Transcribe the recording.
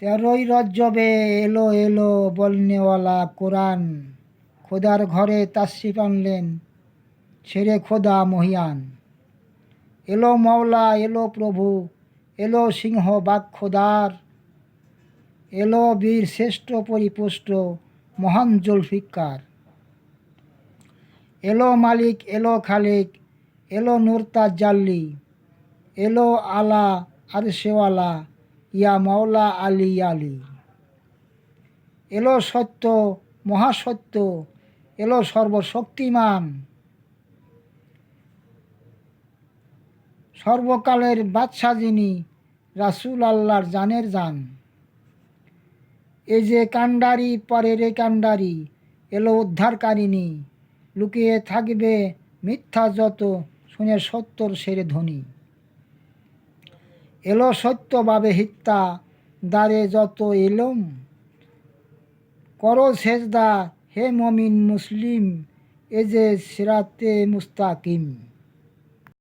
তেরোই রজ্জবে এলো এলো বলনেওয়ালা কোরআন, খোদার ঘরে তাশরিফ আনলেন ছেড়ে খোদা মহিয়ান। এলো মওলা এলো প্রভু, এলো সিংহ বাগ খোদার, এলো বীর শ্রেষ্ঠ পরিপুষ্ট মহান জুলফিকার। এলো মালিক এলো খালিক, এলো নূর তাজ্জাল্লি, এলো আলা আরশেওয়ালা ইয়া মাওলা আলী আলী। এলো সত্য মহাসত্য, এলো সর্বশক্তিমান, সর্বকালের বাদশা যিনি, রাসূল আল্লাহর জানের জান। এই যে কাণ্ডারি পরের এ কাণ্ডারি, এলো উদ্ধারকারিণী, লুকিয়ে থাকবে মিথ্যা যত, শুনে সত্যর সেরে ধ্বনি। এলো সত্যভাবে হিত্যা, দ্বারে যত এলম, করো সেজদা হে মমিন মুসলিম, এ যে সিরাতে মুস্তাকিম।